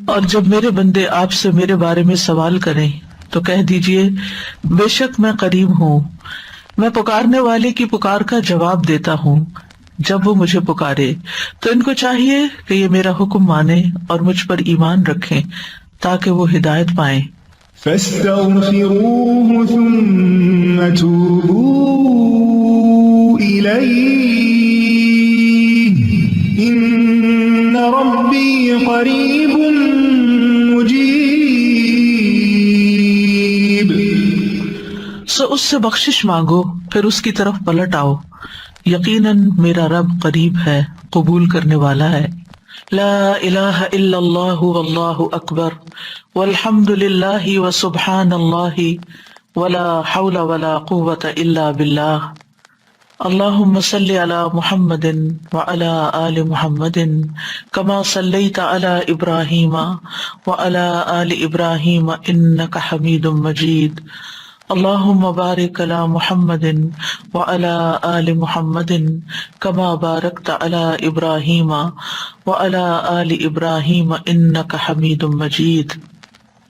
اور جب میرے بندے آپ سے میرے بارے میں سوال کریں تو کہہ دیجئے بے شک میں قریب ہوں، میں پکارنے والے کی پکار کا جواب دیتا ہوں جب وہ مجھے پکارے۔ تو ان کو چاہیے کہ یہ میرا حکم مانیں اور مجھ پر ایمان رکھیں تاکہ وہ ہدایت پائیں۔ فاستغفروه ثم توبوا إليه إن ربي قريب مجيب۔ سو اس سے بخشش مانگو پھر اس کی طرف پلٹ آؤ، یقیناً میرا رب قریب ہے، قبول کرنے والا ہے۔ لا الہ الا اللہ واللہ اکبر والحمد للہ وسبحان اللہ ولا حول ولا قوة الا باللہ۔ اللہم صل علی محمد وعلی آل محمد کما صلیت علی ابراہیم وعلی آل ابراہیم انک حمید مجید۔ اللہم بارک علی محمد وعلی آل محمد کما بارکت علی ابراہیم وعلی آل ابراہیم انک حمید مجید۔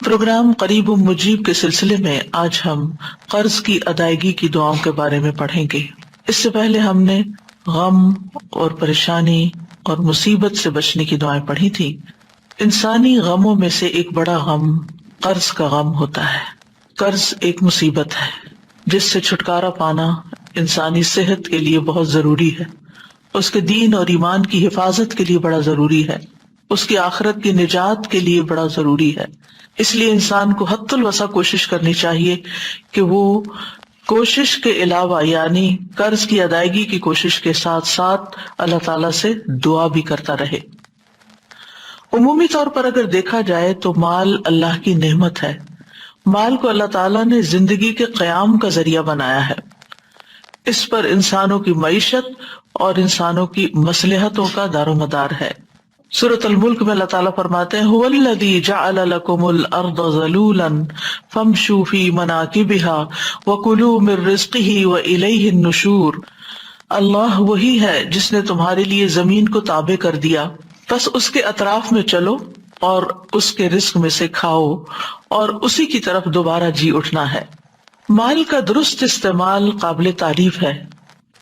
پروگرام قریب مجیب کے سلسلے میں آج ہم قرض کی ادائیگی کی دعاؤں کے بارے میں پڑھیں گے۔ اس سے پہلے ہم نے غم اور پریشانی اور مصیبت سے بچنے کی دعائیں پڑھی تھی۔ انسانی غموں میں سے ایک بڑا غم قرض کا غم ہوتا ہے۔ قرض ایک مصیبت ہے جس سے چھٹکارا پانا انسانی صحت کے لیے بہت ضروری ہے، اس کے دین اور ایمان کی حفاظت کے لیے بڑا ضروری ہے، اس کی آخرت کی نجات کے لیے بڑا ضروری ہے۔ اس لیے انسان کو حد الوسع کوشش کرنی چاہیے کہ وہ کوشش کے علاوہ یعنی قرض کی ادائیگی کی کوشش کے ساتھ ساتھ اللہ تعالیٰ سے دعا بھی کرتا رہے۔ عمومی طور پر اگر دیکھا جائے تو مال اللہ کی نعمت ہے۔ مال کو اللہ تعالیٰ نے زندگی کے قیام کا ذریعہ بنایا ہے، اس پر انسانوں کی معیشت اور انسانوں کی مصلحتوں کا دار و مدار ہے۔ سورۃ الملک میں اللہ تعالیٰ فرماتے ہیں هو الذی جعل لکم الارض ذلولا فامشوا فی مناکبها وکلوا من رزقہ والیہ النشور۔ اللہ وہی ہے جس نے تمہارے لیے زمین کو تابع کر دیا، بس اس کے اطراف میں چلو اور اس کے رزق میں سے کھاؤ اور اسی کی طرف دوبارہ جی اٹھنا ہے۔ مال کا درست استعمال قابل تعریف ہے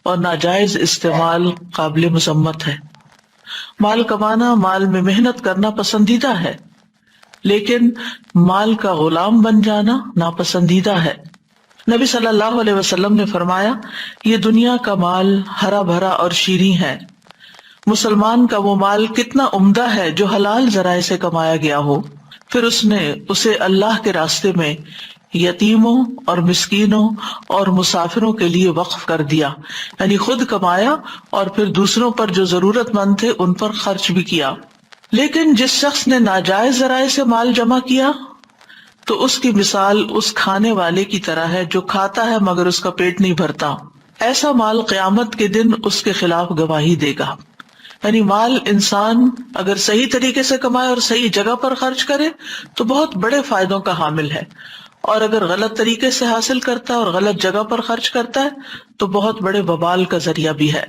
اور ناجائز استعمال قابل مذمت ہے۔ مال کمانا، مال میں محنت کرنا پسندیدہ ہے، لیکن مال کا غلام بن جانا ناپسندیدہ ہے۔ نبی صلی اللہ علیہ وسلم نے فرمایا، یہ دنیا کا مال ہرا بھرا اور شیریں ہے۔ مسلمان کا وہ مال کتنا عمدہ ہے جو حلال ذرائع سے کمایا گیا ہو، پھر اس نے اسے اللہ کے راستے میں یتیموں اور مسکینوں اور مسافروں کے لیے وقف کر دیا، یعنی خود کمایا اور پھر دوسروں پر جو ضرورت مند تھے ان پر خرچ بھی کیا۔ لیکن جس شخص نے ناجائز ذرائع سے مال جمع کیا تو اس کی مثال اس کھانے والے کی طرح ہے جو کھاتا ہے مگر اس کا پیٹ نہیں بھرتا۔ ایسا مال قیامت کے دن اس کے خلاف گواہی دے گا۔ یعنی مال انسان اگر صحیح طریقے سے کمائے اور صحیح جگہ پر خرچ کرے تو بہت بڑے فائدوں کا حامل ہے، اور اگر غلط طریقے سے حاصل کرتا ہے اور غلط جگہ پر خرچ کرتا ہے تو بہت بڑے وبال کا ذریعہ بھی ہے۔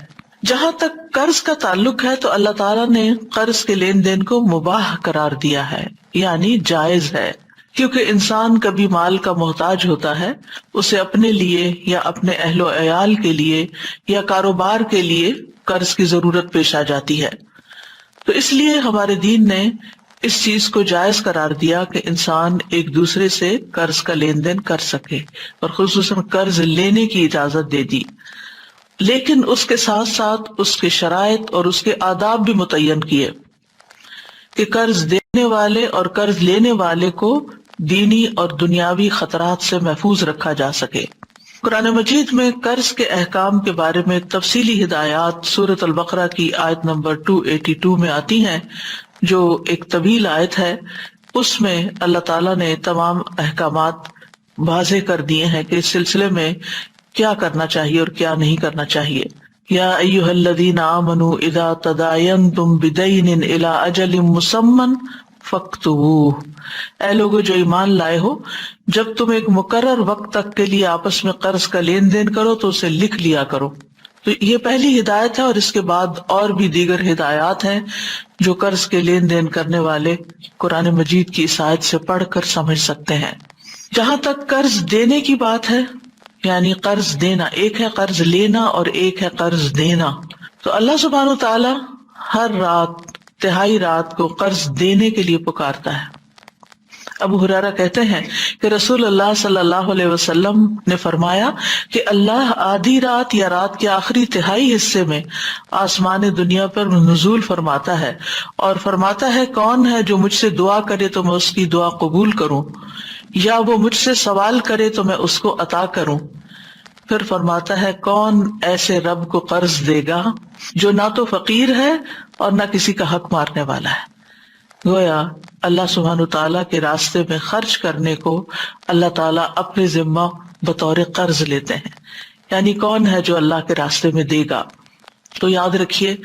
جہاں تک قرض کا تعلق ہے تو اللہ تعالیٰ نے قرض کے لین دین کو مباح قرار دیا ہے، یعنی جائز ہے، کیونکہ انسان کبھی مال کا محتاج ہوتا ہے، اسے اپنے لیے یا اپنے اہل و عیال کے لیے یا کاروبار کے لیے قرض کی ضرورت پیش آ جاتی ہے۔ تو اس لیے ہمارے دین نے اس چیز کو جائز قرار دیا کہ انسان ایک دوسرے سے قرض کا لین دین کر سکے، اور خصوصاً قرض لینے کی اجازت دے دی، لیکن اس کے ساتھ ساتھ اس کے شرائط اور اس کے آداب بھی متعین کیے کہ قرض دینے والے اور قرض لینے والے کو دینی اور دنیاوی خطرات سے محفوظ رکھا جا سکے۔ قرآن مجید میں قرض کے احکام کے بارے میں تفصیلی ہدایات سورۃ البقرہ کی آیت نمبر 282 میں آتی ہیں، جو ایک طویل آیت ہے۔ اس میں اللہ تعالیٰ نے تمام احکامات واضح کر دیے ہیں کہ اس سلسلے میں کیا کرنا چاہیے اور کیا نہیں کرنا چاہیے۔ یا ایھا الذین آمنوا اذا تداینتم بدین الی اجل مسمی فاکتبوہ، اے لوگو جو ایمان لائے ہو، جب تم ایک مقرر وقت تک کے لیے آپس میں قرض کا لین دین کرو تو اسے لکھ لیا کرو۔ تو یہ پہلی ہدایت ہے، اور اس کے بعد اور بھی دیگر ہدایات ہیں جو قرض کے لین دین کرنے والے قرآن مجید کی اس آیت سے پڑھ کر سمجھ سکتے ہیں۔ جہاں تک قرض دینے کی بات ہے، یعنی قرض دینا، ایک ہے قرض لینا اور ایک ہے قرض دینا، تو اللہ سبحانہ و تعالی ہر رات، تہائی رات کو قرض دینے کے لیے پکارتا ہے۔ ابو ہریرہ کہتے ہیں کہ رسول اللہ صلی اللہ علیہ وسلم نے فرمایا کہ اللہ آدھی رات یا رات کے آخری تہائی حصے میں آسمان دنیا پر نزول فرماتا ہے اور فرماتا ہے کون ہے جو مجھ سے دعا کرے تو میں اس کی دعا قبول کروں، یا وہ مجھ سے سوال کرے تو میں اس کو عطا کروں۔ پھر فرماتا ہے کون ایسے رب کو قرض دے گا جو نہ تو فقیر ہے اور نہ کسی کا حق مارنے والا ہے۔ گویا اللہ سبحانہ تعالیٰ کے راستے میں خرچ کرنے کو اللہ تعالیٰ اپنے ذمہ بطور قرض لیتے ہیں، یعنی کون ہے جو اللہ کے راستے میں دے گا۔ تو یاد رکھیے،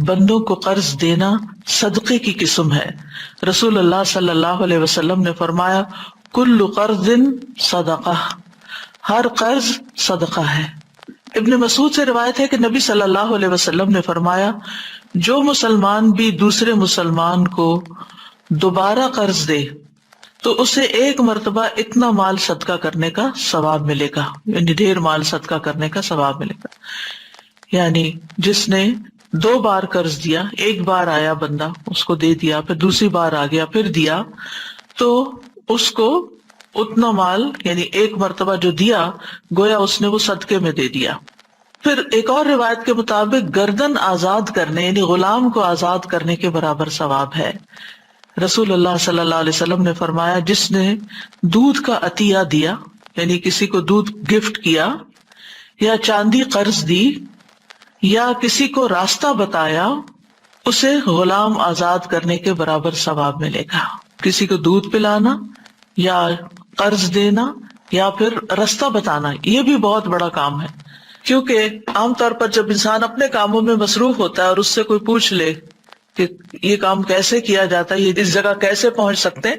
بندوں کو قرض دینا صدقے کی قسم ہے۔ رسول اللہ صلی اللہ علیہ وسلم نے فرمایا کل قرض صدقہ، ہر قرض صدقہ ہے۔ ابن مسعود سے روایت ہے کہ نبی صلی اللہ علیہ وسلم نے فرمایا جو مسلمان بھی دوسرے مسلمان کو دوبارہ قرض دے تو اسے ایک مرتبہ اتنا مال صدقہ کرنے کا ثواب ملے گا، یعنی ڈھیر مال صدقہ کرنے کا ثواب ملے گا۔ یعنی جس نے 2 بار قرض دیا، ایک بار آیا بندہ اس کو دے دیا، پھر دوسری بار آ گیا پھر دیا، تو اس کو اتنا مال، یعنی ایک مرتبہ جو دیا گویا اس نے وہ صدقے میں دے دیا۔ پھر ایک اور روایت کے مطابق گردن آزاد کرنے، یعنی غلام کو آزاد کرنے کے برابر ثواب ہے۔ رسول اللہ صلی اللہ علیہ وسلم نے فرمایا جس نے دودھ کا عطیہ دیا، یعنی کسی کو دودھ گفٹ کیا، یا چاندی قرض دی، یا کسی کو راستہ بتایا، اسے غلام آزاد کرنے کے برابر ثواب ملے گا۔ کسی کو دودھ پلانا یا قرض دینا یا پھر راستہ بتانا، یہ بھی بہت بڑا کام ہے، کیونکہ عام طور پر جب انسان اپنے کاموں میں مصروف ہوتا ہے اور اس سے کوئی پوچھ لے کہ یہ کام کیسے کیا جاتا ہے، یہ اس جگہ کیسے پہنچ سکتے ہیں،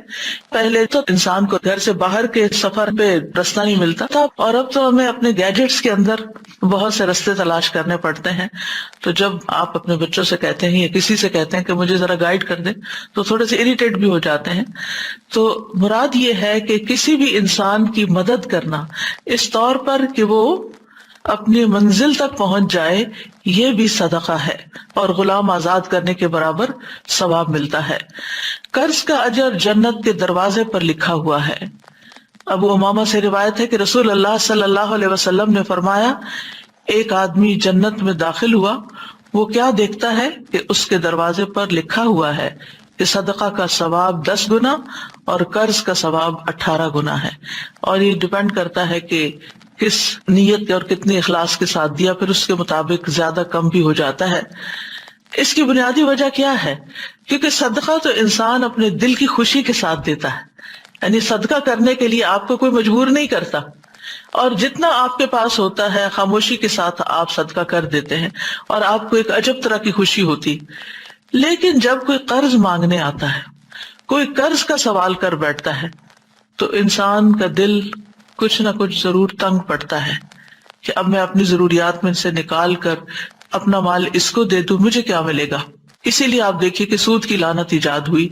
پہلے تو انسان کو گھر سے باہر کے سفر پہ راستہ نہیں ملتا تھا، اور اب تو ہمیں اپنے گیجٹس کے اندر بہت سے راستے تلاش کرنے پڑتے ہیں۔ تو جب آپ اپنے بچوں سے کہتے ہیں یا کسی سے کہتے ہیں کہ مجھے ذرا گائیڈ کر دیں تو تھوڑے سے اریٹیٹ بھی ہو جاتے ہیں۔ تو مراد یہ ہے کہ کسی بھی انسان کی مدد کرنا اس طور پر کہ وہ اپنی منزل تک پہنچ جائے، یہ بھی صدقہ ہے اور غلام آزاد کرنے کے برابر ثواب ملتا ہے۔ قرض کا اجر جنت کے دروازے پر لکھا ہوا ہے۔ ابو امامہ سے روایت ہے کہ رسول اللہ صلی اللہ علیہ وسلم نے فرمایا ایک آدمی جنت میں داخل ہوا، وہ کیا دیکھتا ہے کہ اس کے دروازے پر لکھا ہوا ہے کہ صدقہ کا ثواب 10 گنا اور قرض کا ثواب 18 گنا ہے، اور یہ ڈیپینڈ کرتا ہے کہ کس نیت اور کتنے اخلاص کے ساتھ دیا، پھر اس کے مطابق زیادہ کم بھی ہو جاتا ہے۔ اس کی بنیادی وجہ کیا ہے؟ کیونکہ صدقہ تو انسان اپنے دل کی خوشی کے ساتھ دیتا ہے، یعنی صدقہ کرنے کے لیے آپ کو کوئی مجبور نہیں کرتا، اور جتنا آپ کے پاس ہوتا ہے خاموشی کے ساتھ آپ صدقہ کر دیتے ہیں اور آپ کو ایک عجب طرح کی خوشی ہوتی۔ لیکن جب کوئی قرض مانگنے آتا ہے، کوئی قرض کا سوال کر بیٹھتا ہے، تو انسان کا دل کچھ نہ کچھ ضرور تنگ پڑتا ہے کہ اب میں اپنی ضروریات میں سے نکال کر اپنا مال اس کو دے دوں، مجھے کیا ملے گا؟ اسی لیے آپ دیکھیے کہ سود کی لعنت ایجاد ہوئی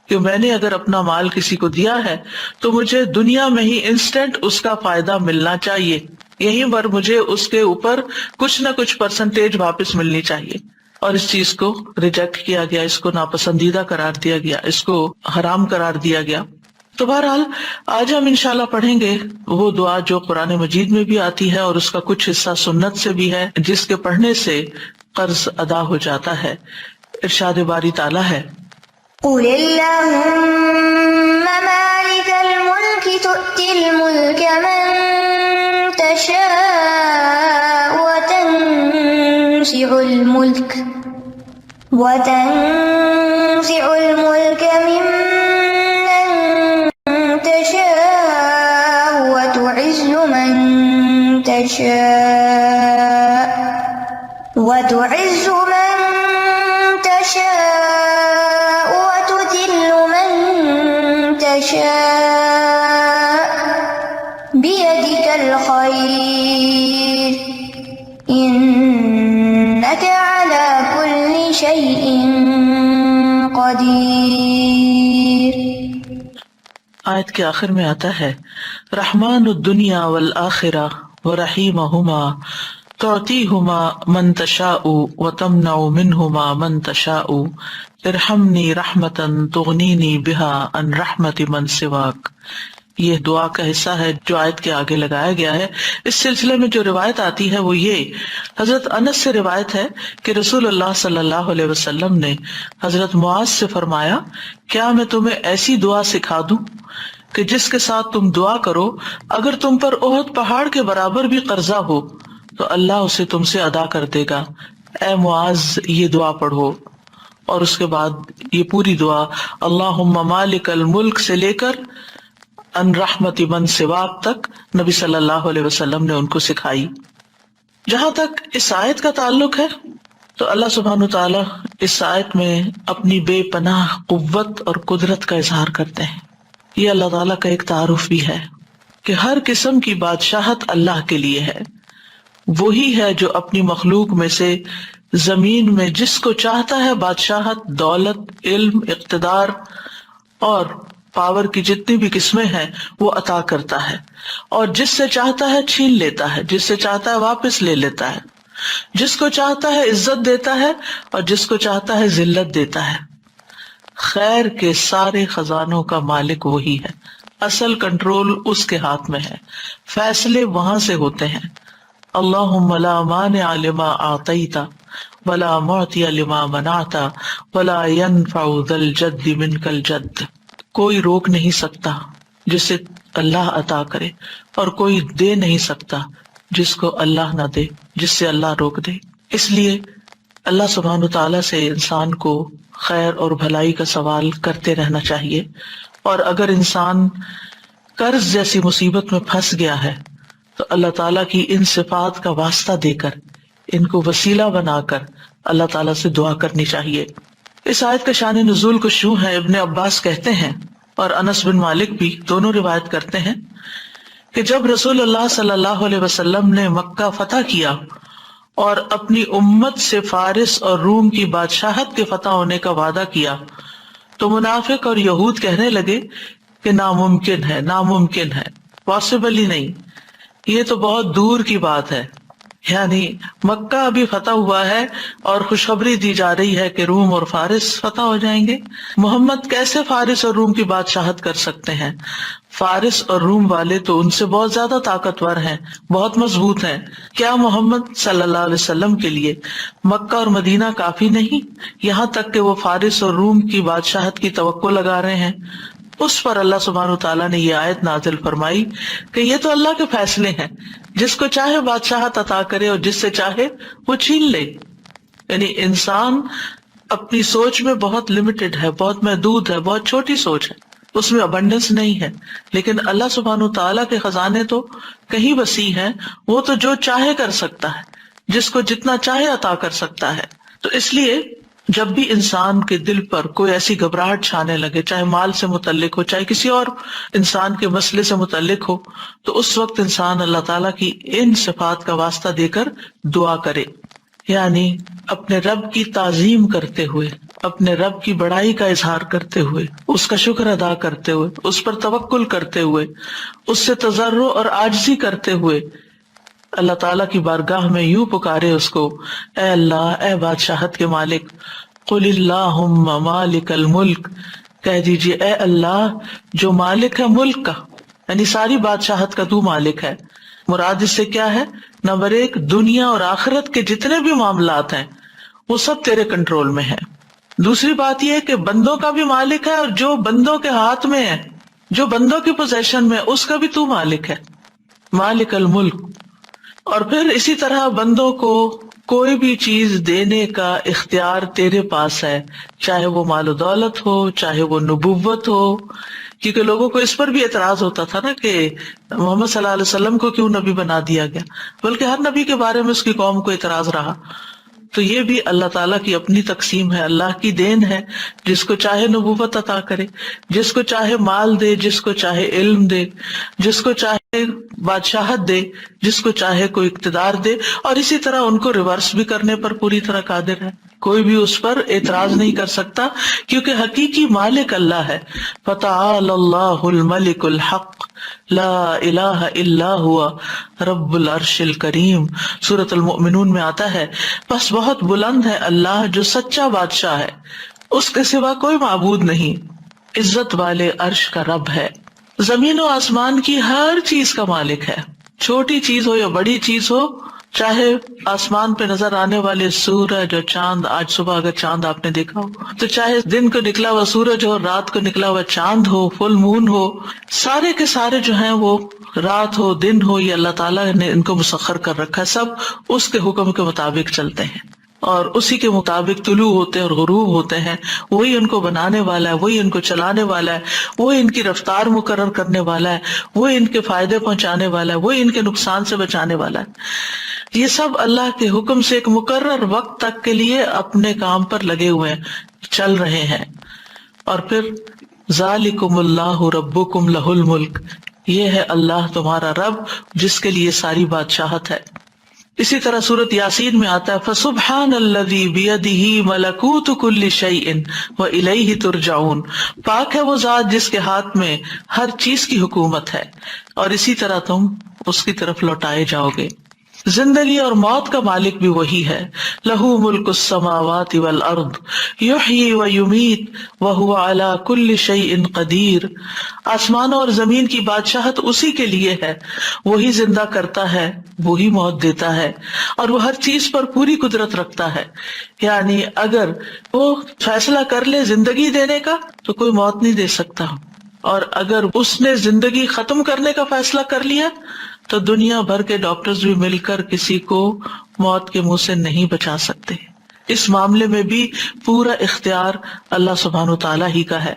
کہ میں نے اگر اپنا مال کسی کو دیا ہے تو مجھے دنیا میں ہی انسٹنٹ اس کا فائدہ ملنا چاہیے، یہیں پر مجھے اس کے اوپر کچھ نہ کچھ پرسنٹیج واپس ملنی چاہیے، اور اس چیز کو ریجیکٹ کیا گیا، اس کو ناپسندیدہ قرار دیا گیا، اس کو حرام قرار دیا گیا۔ تو بہرحال آج ہم انشاءاللہ پڑھیں گے وہ دعا جو قرآن مجید میں بھی آتی ہے اور اس کا کچھ حصہ سنت سے بھی ہے، جس کے پڑھنے سے قرض ادا ہو جاتا ہے۔ ارشاد باری تعالیٰ ہے قل اللهم مالك الملك تؤتي الملك من تشاء وتنزع الملك ممن تشاء وتعز من تشاء وتذل من تشاء بيدك الخير آیت کے آخر میں آتا ہے رحمان الدنیا والآخرہ ورحیمہما تعطیہما من تشاء وتمنع منہما من تشاء ارحمنی رحمتا تغنینی بہا عن رحمت من سواک. یہ دعا کا حصہ ہے جو آیت کے آگے لگایا گیا ہے. اس سلسلے میں جو روایت آتی ہے وہ یہ حضرت انس سے روایت ہے کہ رسول اللہ صلی اللہ علیہ وسلم نے حضرت معاذ سے فرمایا کیا میں تمہیں ایسی دعا سکھا دوں کہ جس کے ساتھ تم دعا کرو اگر تم پر احد پہاڑ کے برابر بھی قرضہ ہو تو اللہ اسے تم سے ادا کر دے گا. اے معاذ یہ دعا پڑھو. اور اس کے بعد یہ پوری دعا اللہم مالک الملک سے لے کر ان رحمت من سواک تک نبی صلی اللہ علیہ وسلم نے ان کو سکھائی. جہاں تک اس آیت کا تعلق ہے تو اللہ سبحانہ وتعالی اس آیت میں اپنی بے پناہ قوت اور قدرت کا اظہار کرتے ہیں. یہ اللہ تعالیٰ کا ایک تعارف بھی ہے کہ ہر قسم کی بادشاہت اللہ کے لیے ہے. وہی ہے جو اپنی مخلوق میں سے زمین میں جس کو چاہتا ہے بادشاہت، دولت، علم، اقتدار اور پاور کی جتنی بھی قسمیں ہیں وہ عطا کرتا ہے، اور جس سے چاہتا ہے چھین لیتا ہے، جس سے چاہتا ہے واپس لے لیتا ہے، جس کو چاہتا ہے عزت دیتا ہے اور جس کو چاہتا ہے ذلت دیتا ہے. خیر کے سارے خزانوں کا مالک وہی ہے. اصل کنٹرول اس کے ہاتھ میں ہے، فیصلے وہاں سے ہوتے ہیں. اللہم لا مانع لما اعطیت ولا معطی لما منعت ولا ينفع ذا الجد منک الجد. کوئی روک نہیں سکتا جسے اللہ عطا کرے اور کوئی دے نہیں سکتا جس کو اللہ نہ دے، جس سے اللہ روک دے. اس لیے اللہ سبحانہ وتعالیٰ سے انسان کو خیر اور بھلائی کا سوال کرتے رہنا چاہیے. اور اگر انسان قرض جیسی مصیبت میں پھنس گیا ہے تو اللہ تعالیٰ کی ان صفات کا واسطہ دے کر، ان کو وسیلہ بنا کر اللہ تعالیٰ سے دعا کرنی چاہیے. اس آیت کا شان نزول کچھ یوں ہے. ابن عباس کہتے ہیں اور انس بن مالک بھی دونوں روایت کرتے ہیں کہ جب رسول اللہ صلی اللہ علیہ وسلم نے مکہ فتح کیا اور اپنی امت سے فارس اور روم کی بادشاہت کے فتح ہونے کا وعدہ کیا تو منافق اور یہود کہنے لگے کہ ناممکن ہے، ناممکن ہے، پاسبل ہی نہیں، یہ تو بہت دور کی بات ہے. یعنی مکہ ابھی فتح ہوا ہے اور خوشخبری دی جا رہی ہے کہ روم اور فارس فتح ہو جائیں گے. محمد کیسے فارس اور روم کی بادشاہت کر سکتے ہیں؟ فارس اور روم والے تو ان سے بہت زیادہ طاقتور ہیں، بہت مضبوط ہیں. کیا محمد صلی اللہ علیہ وسلم کے لیے مکہ اور مدینہ کافی نہیں، یہاں تک کہ وہ فارس اور روم کی بادشاہت کی توقع لگا رہے ہیں؟ اس پر اللہ سبحانہ وتعالیٰ نے یہ آیت نازل فرمائی کہ یہ تو اللہ کے فیصلے ہیں، جس کو چاہے بادشاہت عطا کرے اور جس سے چاہے وہ چھین لے. یعنی انسان اپنی سوچ میں بہت لمیٹڈ ہے، بہت محدود ہے، بہت چھوٹی سوچ ہے، اس میں ابنڈنس نہیں ہے. لیکن اللہ سبحانہ وتعالیٰ کے خزانے تو کہیں وسیع ہیں، وہ تو جو چاہے کر سکتا ہے، جس کو جتنا چاہے عطا کر سکتا ہے. تو اس لیے جب بھی انسان کے دل پر کوئی ایسی گھبراہٹ چھانے لگے، چاہے مال سے متعلق ہو، چاہے کسی اور انسان کے مسئلے سے متعلق ہو، تو اس وقت انسان اللہ تعالیٰ کی ان صفات کا واسطہ دے کر دعا کرے. یعنی اپنے رب کی تعظیم کرتے ہوئے، اپنے رب کی بڑائی کا اظہار کرتے ہوئے، اس کا شکر ادا کرتے ہوئے، اس پر توکل کرتے ہوئے، اس سے تضرع اور عاجزی کرتے ہوئے اللہ تعالیٰ کی بارگاہ میں یوں پکارے اس کو، اے اللہ، اے بادشاہت کے مالک، قل اللہم مالک الملک، کہہ دیجیے اے اللہ جو مالک ہے ملک کا، یعنی ساری بادشاہت کا تو مالک ہے. مراد اس سے کیا ہے؟ نمبر 1، دنیا اور آخرت کے جتنے بھی معاملات ہیں وہ سب تیرے کنٹرول میں ہیں. دوسری بات یہ ہے کہ بندوں کا بھی مالک ہے، اور جو بندوں کے ہاتھ میں ہے، جو بندوں کی پوزیشن میں، اس کا بھی تو مالک ہے، مالک الملک. اور پھر اسی طرح بندوں کو کوئی بھی چیز دینے کا اختیار تیرے پاس ہے، چاہے وہ مال و دولت ہو، چاہے وہ نبوت ہو. کیونکہ لوگوں کو اس پر بھی اعتراض ہوتا تھا نا کہ محمد صلی اللہ علیہ وسلم کو کیوں نبی بنا دیا گیا، بلکہ ہر نبی کے بارے میں اس کی قوم کو اعتراض رہا. تو یہ بھی اللہ تعالیٰ کی اپنی تقسیم ہے، اللہ کی دین ہے. جس کو چاہے نبوت عطا کرے، جس کو چاہے مال دے، جس کو چاہے علم دے، جس کو چاہے بادشاہت دے، جس کو چاہے کو اقتدار دے، اور اسی طرح ان کو ریورس بھی کرنے پر پوری طرح قادر ہے. کوئی بھی اس پر اعتراض نہیں کر سکتا، کیونکہ حقیقی مالک اللہ ہے. فتعالى اللہ الملک الحق لا الہ الا ہوا رب العرش الکریم. سورۃ المؤمنون میں آتا ہے، بس بہت بلند ہے اللہ جو سچا بادشاہ ہے، اس کے سوا کوئی معبود نہیں، عزت والے عرش کا رب ہے. زمین و آسمان کی ہر چیز کا مالک ہے، چھوٹی چیز ہو یا بڑی چیز ہو، چاہے آسمان پہ نظر آنے والے سورج اور چاند، آج صبح اگر چاند آپ نے دیکھا ہو تو چاہے دن کو نکلا ہوا سورج ہو، رات کو نکلا ہوا چاند ہو، فل مون ہو، سارے کے سارے جو ہیں وہ رات ہو دن ہو، یہ اللہ تعالیٰ نے ان کو مسخر کر رکھا ہے، سب اس کے حکم کے مطابق چلتے ہیں اور اسی کے مطابق طلوع ہوتے ہیں اور غروب ہوتے ہیں. وہی ان کو بنانے والا ہے، وہی ان کو چلانے والا ہے، وہی ان کی رفتار مقرر کرنے والا ہے، وہی ان کے فائدے پہنچانے والا ہے، وہی ان کے نقصان سے بچانے والا ہے. یہ سب اللہ کے حکم سے ایک مقرر وقت تک کے لیے اپنے کام پر لگے ہوئے ہیں، چل رہے ہیں. اور پھر ذالکم اللہ ربکم لہ الملک، یہ ہے اللہ تمہارا رب جس کے لیے ساری بادشاہت ہے. اسی طرح سورۃ یاسین میں آتا ہے فسبحان الذی بیدہ ملکوت کل شیء والیہ ترجعون. پاک ہے وہ ذات جس کے ہاتھ میں ہر چیز کی حکومت ہے اور اسی طرح تم اس کی طرف لوٹائے جاؤ گے. زندگی اور موت کا مالک بھی وہی ہے. لہ ملک السماوات والارض یحیی ویمیت وہو علی کل شیء قدیر. آسمانوں اور زمین کی بادشاہت اسی کے لیے ہے، وہی زندہ کرتا ہے، وہی موت دیتا ہے، اور وہ ہر چیز پر پوری قدرت رکھتا ہے. یعنی اگر وہ فیصلہ کر لے زندگی دینے کا تو کوئی موت نہیں دے سکتا، اور اگر اس نے زندگی ختم کرنے کا فیصلہ کر لیا تو دنیا بھر کے ڈاکٹرز بھی مل کر کسی کو موت کے منہ سے نہیں بچا سکتے. اس معاملے میں بھی پورا اختیار اللہ سبحانہ وتعالیٰ ہی کا ہے.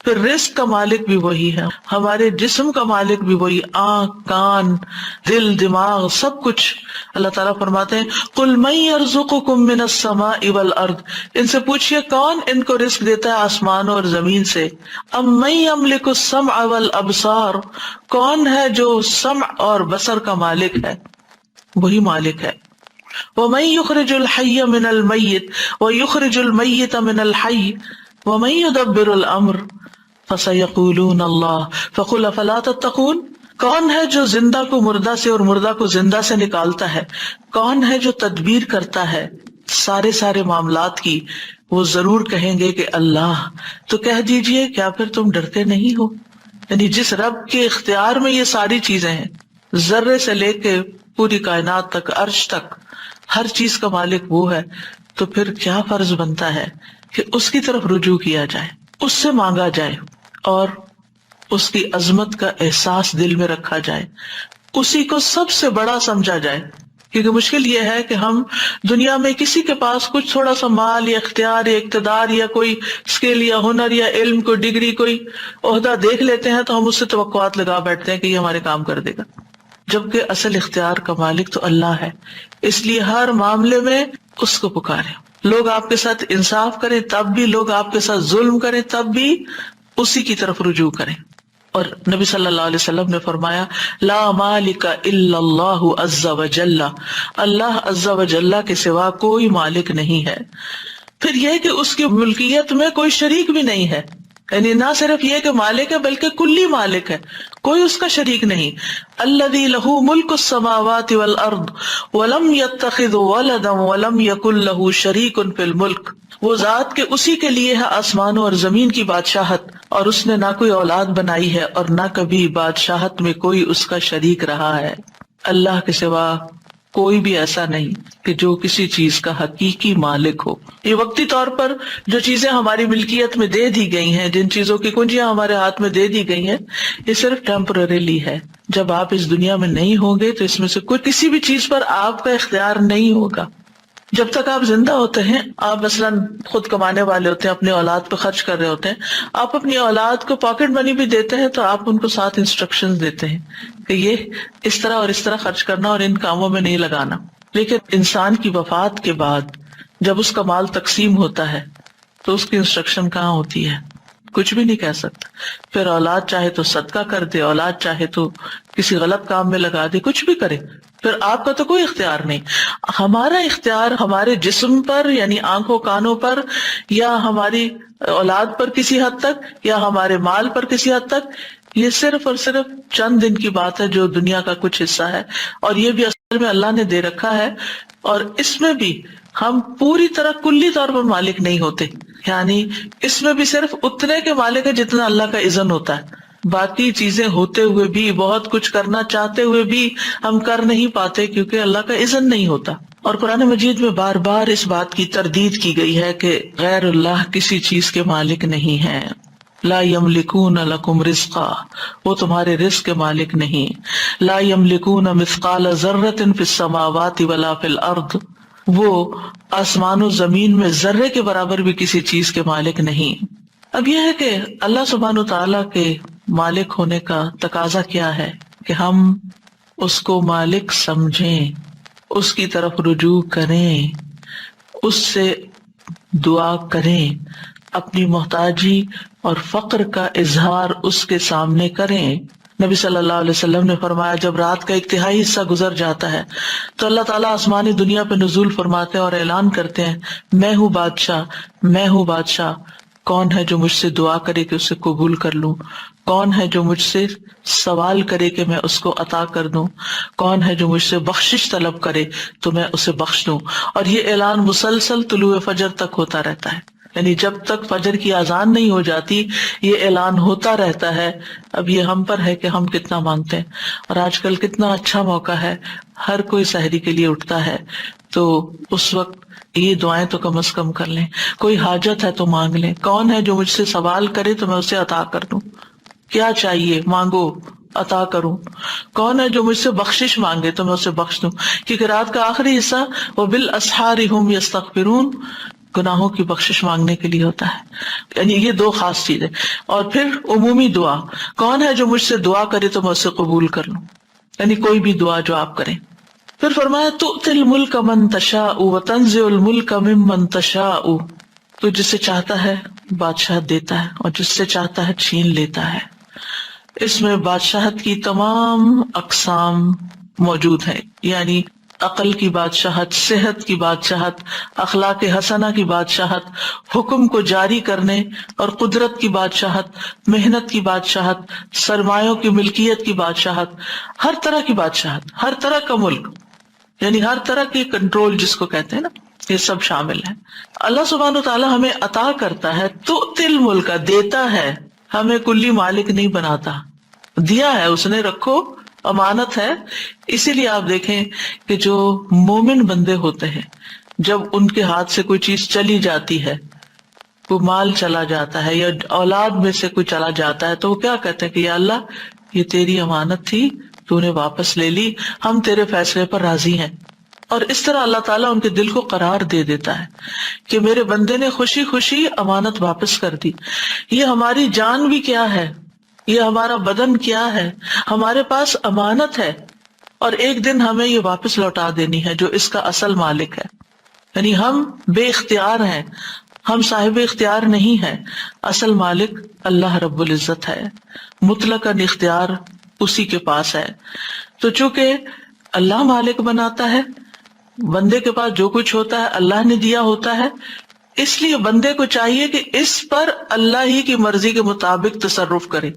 پھر رزق کا مالک بھی وہی ہے، ہمارے جسم کا مالک بھی وہی، آنکھ، کان، دل، دماغ، سب کچھ. اللہ تعالیٰ فرماتے ہیں قل من یرزقکم من السماء والارض، ان سے پوچھئے کون ان کو رزق دیتا ہے آسمانوں اور زمین سے. ام من یملک السمع والابصار، کون ہے جو سمع اور بصر کا مالک ہے؟ وہی مالک ہے. وَمَن يُخْرِجُ الْحَيَّ مِنَ الْمَيِّتِ وَيُخْرِجُ الْمَيِّتَ مِنَ الْحَيِّ وَمَن يُدَبِّرُ الْأَمْرَ فَسَيَقُولُونَ اللَّهُ فَقُلْ أَفَلَا تَتَّقُونَ. کون ہے جو زندہ کو مردہ سے اور مردہ کو زندہ سے نکالتا ہے؟ کون ہے جو تدبیر کرتا ہے سارے معاملات کی؟ وہ ضرور کہیں گے کہ اللہ. تو کہہ دیجئے کیا پھر تم ڈرتے نہیں ہو؟ یعنی جس رب کے اختیار میں یہ ساری چیزیں ہیں، ذرے سے لے کے پوری کائنات تک، عرش تک، ہر چیز کا مالک وہ ہے، تو پھر کیا فرض بنتا ہے کہ اس کی طرف رجوع کیا جائے، اس سے مانگا جائے اور اس کی عظمت کا احساس دل میں رکھا جائے، اسی کو سب سے بڑا سمجھا جائے. کیونکہ مشکل یہ ہے کہ ہم دنیا میں کسی کے پاس کچھ تھوڑا سا مال یا اختیار یا اقتدار یا کوئی اسکل یا ہنر یا علم، کوئی ڈگری، کوئی عہدہ دیکھ لیتے ہیں تو ہم اس سے توقعات لگا بیٹھتے ہیں کہ یہ ہمارے کام کر دے گا، جبکہ اصل اختیار کا مالک تو اللہ ہے. اس لیے ہر معاملے میں اس کو پکاریں. لوگ آپ کے ساتھ انصاف کریں تب بھی، لوگ آپ کے ساتھ ظلم کریں تب بھی اسی کی طرف رجوع کریں. اور نبی صلی اللہ علیہ وسلم نے فرمایا لا مالک الا اللہ عز وجل، اللہ عز وجل کے سوا کوئی مالک نہیں ہے. پھر یہ کہ اس کی ملکیت میں کوئی شریک بھی نہیں ہے، یعنی نہ صرف یہ کہ مالک ہے بلکہ کلی مالک ہے، کوئی اس کا شریک نہیں. الذی لہ ملک السماوات والارض ولم یتخذ ولدا ولم یکن لہ شریک فی الملک. وہ ذات کے اسی کے لیے ہے آسمانوں اور زمین کی بادشاہت، اور اس نے نہ کوئی اولاد بنائی ہے اور نہ کبھی بادشاہت میں کوئی اس کا شریک رہا ہے. اللہ کے سوا کوئی بھی ایسا نہیں کہ جو کسی چیز کا حقیقی مالک ہو. یہ وقتی طور پر جو چیزیں ہماری ملکیت میں دے دی گئی ہیں، جن چیزوں کی کنجیاں ہمارے ہاتھ میں دے دی گئی ہیں، یہ صرف ٹیمپرریلی ہے. جب آپ اس دنیا میں نہیں ہوں گے تو اس میں سے کوئی کسی بھی چیز پر آپ کا اختیار نہیں ہوگا. جب تک آپ زندہ ہوتے ہیں، آپ مثلاً خود کمانے والے ہوتے ہیں، اپنے اولاد پہ خرچ کر رہے ہوتے ہیں، آپ اپنی اولاد کو پاکٹ منی بھی دیتے ہیں تو آپ ان کو ساتھ انسٹرکشنز دیتے ہیں کہ یہ اس طرح اور اس طرح خرچ کرنا اور ان کاموں میں نہیں لگانا. لیکن انسان کی وفات کے بعد جب اس کا مال تقسیم ہوتا ہے تو اس کی انسٹرکشن کہاں ہوتی ہے؟ کچھ بھی نہیں کہہ سکتا. پھر اولاد چاہے تو صدقہ کر دے، اولاد چاہے تو کسی غلط کام میں لگا دے، کچھ بھی کرے، پھر آپ کا تو کوئی اختیار نہیں. ہمارا اختیار ہمارے جسم پر یعنی آنکھوں کانوں پر، یا ہماری اولاد پر کسی حد تک، یا ہمارے مال پر کسی حد تک، یہ صرف اور صرف چند دن کی بات ہے جو دنیا کا کچھ حصہ ہے، اور یہ بھی اصل میں اللہ نے دے رکھا ہے. اور اس میں بھی ہم پوری طرح کلی طور پر مالک نہیں ہوتے، یعنی اس میں بھی صرف اتنے کے مالک ہے جتنا اللہ کا اذن ہوتا ہے. باقی چیزیں ہوتے ہوئے بھی، بہت کچھ کرنا چاہتے ہوئے بھی ہم کر نہیں پاتے کیونکہ اللہ کا اذن نہیں ہوتا. اور قرآن مجید میں بار بار اس بات کی تردید کی گئی ہے کہ غیر اللہ کسی چیز کے مالک نہیں ہیں. لا یملکون لکم رزقا، وہ تمہارے رزق کے مالک نہیں. لا یملکون مثقال ذرۃ فی السماوات ولا فی الارض، وہ آسمان و زمین میں ذرے کے برابر بھی کسی چیز کے مالک نہیں. اب یہ ہے کہ اللہ سبحانہ وتعالیٰ کے مالک ہونے کا تقاضا کیا ہے کہ ہم اس کو مالک سمجھیں، اس کی طرف رجوع کریں، اس سے دعا کریں، اپنی محتاجی اور فقر کا اظہار اس کے سامنے کریں. نبی صلی اللہ علیہ وسلم نے فرمایا جب رات کا ایک تہائی حصہ گزر جاتا ہے تو اللہ تعالیٰ آسمانی دنیا پہ نزول فرماتے ہیں اور اعلان کرتے ہیں میں ہوں بادشاہ، میں ہوں بادشاہ، کون ہے جو مجھ سے دعا کرے کہ اسے قبول کر لوں، کون ہے جو مجھ سے سوال کرے کہ میں اس کو عطا کر دوں، کون ہے جو مجھ سے بخشش طلب کرے تو میں اسے بخش دوں. اور یہ اعلان مسلسل طلوع فجر تک ہوتا رہتا ہے، یعنی جب تک فجر کی اذان نہیں ہو جاتی یہ اعلان ہوتا رہتا ہے. اب یہ ہم پر ہے کہ ہم کتنا مانگتے ہیں. اور آج کل کتنا اچھا موقع ہے، ہر کوئی سحری کے لیے اٹھتا ہے، تو اس وقت یہ دعائیں تو کم از کم کر لیں. کوئی حاجت ہے تو مانگ لیں. کون ہے جو مجھ سے سوال کرے تو میں اسے عطا کر دوں، کیا چاہیے مانگو عطا کروں. کون ہے جو مجھ سے بخشش مانگے تو میں اسے بخش دوں، کیونکہ رات کا آخری حصہ وبالاسحار هم یستغفرون گناہوں کی بخشش مانگنے کے لیے ہوتا ہے. یعنی یہ دو خاص چیزیں. اور پھر عمومی دعا، کون ہے جو مجھ سے دعا کرے تو میں اسے قبول کر لوں، یعنی کوئی بھی دعا جو آپ کریں. پھر فرمایا تؤتی الملک من تشاء وتنزع الملک ممن تشاء، تو جس سے چاہتا ہے بادشاہ دیتا ہے اور جس سے چاہتا ہے چھین لیتا ہے. اس میں بادشاہت کی تمام اقسام موجود ہیں، یعنی عقل کی بادشاہت، صحت کی بادشاہت، اخلاق حسنہ کی بادشاہت، حکم کو جاری کرنے اور قدرت کی بادشاہت، محنت کی بادشاہت، سرمایوں کی ملکیت کی بادشاہت، ہر طرح کی بادشاہت، ہر طرح کا ملک، یعنی ہر طرح کی کنٹرول جس کو کہتے ہیں نا، یہ سب شامل ہے. اللہ سبحانہ وتعالیٰ ہمیں عطا کرتا ہے، تؤتی الملک دیتا ہے، ہمیں کلی مالک نہیں بناتا، دیا ہے اس نے، رکھو امانت ہے. اسی لیے آپ دیکھیں کہ جو مومن بندے ہوتے ہیں جب ان کے ہاتھ سے کوئی چیز چلی جاتی ہے، کوئی مال چلا جاتا ہے یا اولاد میں سے کوئی چلا جاتا ہے، تو وہ کیا کہتے ہیں کہ یا اللہ یہ تیری امانت تھی، تو نے واپس لے لی، ہم تیرے فیصلے پر راضی ہیں. اور اس طرح اللہ تعالیٰ ان کے دل کو قرار دے دیتا ہے کہ میرے بندے نے خوشی خوشی امانت واپس کر دی. یہ ہماری جان بھی کیا ہے، یہ ہمارا بدن کیا ہے، ہمارے پاس امانت ہے، اور ایک دن ہمیں یہ واپس لوٹا دینی ہے جو اس کا اصل مالک ہے. یعنی ہم بے اختیار ہیں، ہم صاحب اختیار نہیں ہیں، اصل مالک اللہ رب العزت ہے، مطلق اختیار اسی کے پاس ہے. تو چونکہ اللہ مالک بناتا ہے، بندے کے پاس جو کچھ ہوتا ہے اللہ نے دیا ہوتا ہے، اس لیے بندے کو چاہیے کہ اس پر اللہ ہی کی مرضی کے مطابق تصرف کرے.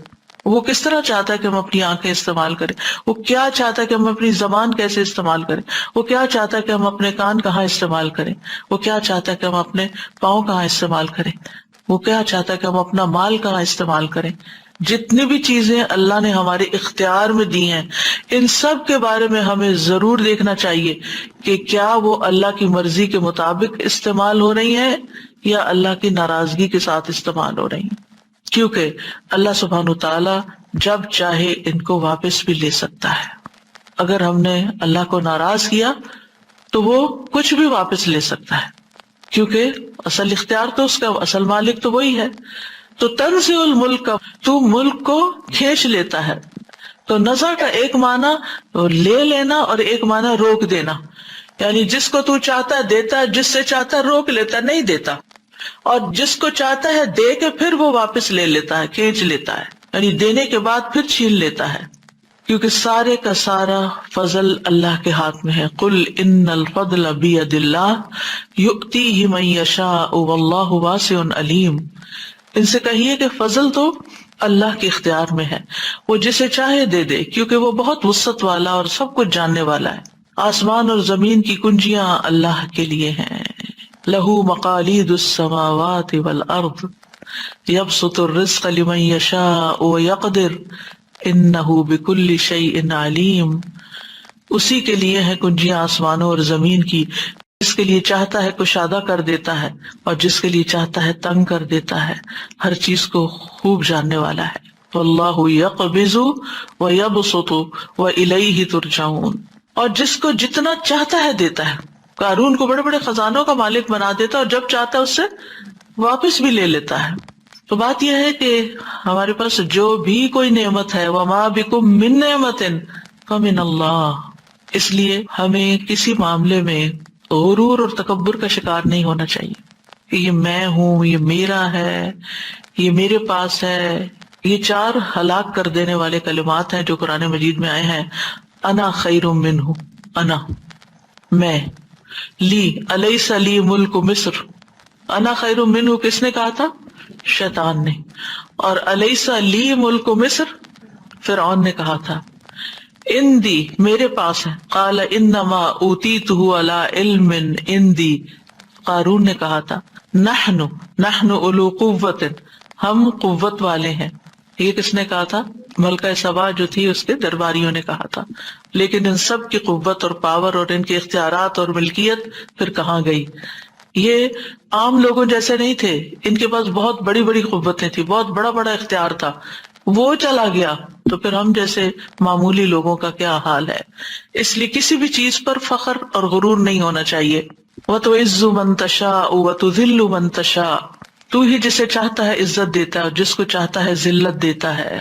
وہ کس طرح چاہتا ہے کہ ہم اپنی آنکھیں استعمال کریں، وہ کیا چاہتا ہے کہ ہم اپنی زبان کیسے استعمال کریں، وہ کیا چاہتا ہے کہ ہم اپنے کان کہاں استعمال کریں، وہ کیا چاہتا ہے کہ ہم اپنے پاؤں کہاں استعمال کریں، وہ کیا چاہتا ہے کہ ہم اپنا مال کہاں استعمال کریں. جتنی بھی چیزیں اللہ نے ہمارے اختیار میں دی ہیں، ان سب کے بارے میں ہمیں ضرور دیکھنا چاہیے کہ کیا وہ اللہ کی مرضی کے مطابق استعمال ہو رہی ہیں یا اللہ کی ناراضگی کے ساتھ استعمال ہو رہی ہیں. کیونکہ اللہ سبحانہ تعالیٰ جب چاہے ان کو واپس بھی لے سکتا ہے. اگر ہم نے اللہ کو ناراض کیا تو وہ کچھ بھی واپس لے سکتا ہے، کیونکہ اصل اختیار تو اس کا، اصل مالک تو وہی ہے. تو تنزع الملک، تو ملک کو کھینچ لیتا ہے. تو نزع کا ایک معنی لے لینا اور ایک معنی روک دینا، یعنی جس کو تو چاہتا ہے دیتا ہے، جس سے چاہتا ہے روک لیتا ہے، نہیں دیتا. اور جس کو چاہتا ہے دے کے پھر وہ واپس لے لیتا ہے، کھینچ لیتا ہے، یعنی دینے کے بعد پھر چھین لیتا ہے، کیونکہ سارے کا سارا فضل اللہ کے ہاتھ میں ہے۔ قل ان الفضل بید اللہ یؤتیہ من یشاء واللہ واسع علیم، ان سے کہیے کہ فضل تو اللہ کے اختیار میں ہے، وہ جسے چاہے دے دے، کیونکہ وہ بہت وسعت والا اور سب کچھ جاننے والا ہے۔ آسمان اور زمین کی کنجیاں اللہ کے لیے ہیں۔ لہ مقالید السماوات والارض یبسط الرزق لمن یشاء ویقدر انہ بکل شیء علیم، اسی کے لیے ہے کنجیاں آسمانوں اور زمین کی، جس کے لیے چاہتا ہے کشادہ کر دیتا ہے اور جس کے لیے چاہتا ہے تنگ کر دیتا ہے، ہر چیز کو خوب جاننے والا ہے۔ واللہ یقبض ویبسط والیہ ترجعون، اور جس کو جتنا چاہتا ہے دیتا ہے۔ قارون کو بڑے بڑے خزانوں کا مالک بنا دیتا ہے اور جب چاہتا ہے اس سے واپس بھی لے لیتا ہے۔ تو بات یہ ہے کہ ہمارے پاس جو بھی کوئی نعمت ہے، وما بکم من نعمت فمن اللہ، اس لیے ہمیں کسی معاملے میں غرور اور تکبر کا شکار نہیں ہونا چاہیے کہ یہ میں ہوں، یہ میرا ہے، یہ میرے پاس ہے۔ یہ 4 ہلاک کر دینے والے کلمات ہیں جو قرآن مجید میں آئے ہیں۔ انا خیر منہ، انا میں، لی الیس لی ملک مصر، انا خیر منہ کس نے کہا تھا؟ شیطان نے، اور الیس لی ملک مصر فرعون نے کہا تھا۔ اندی میرے پاس ہے، قال انما اوتیتہ علی علم اندی، قارون نے کہا تھا۔ نحن اولو قوت، ہم قوت والے ہیں، یہ کس نے کہا تھا؟ ملکہ سبا جو تھی اس کے درباریوں نے کہا تھا۔ لیکن ان سب کی قوت اور پاور اور ان کے اختیارات اور ملکیت پھر کہاں گئی؟ یہ عام لوگوں جیسے نہیں تھے، ان کے پاس بہت بڑی بڑی قوتیں تھی، بہت بڑا بڑا اختیار تھا، وہ چلا گیا تو پھر ہم جیسے معمولی لوگوں کا کیا حال ہے۔ اس لیے کسی بھی چیز پر فخر اور غرور نہیں ہونا چاہیے۔ وَتُعِزُّ مَن تَشَاءُ وَتُذِلُّ مَن تَشَاءُ، تو ہی جسے چاہتا ہے عزت دیتا ہے اور جس کو چاہتا ہے ذلت دیتا ہے۔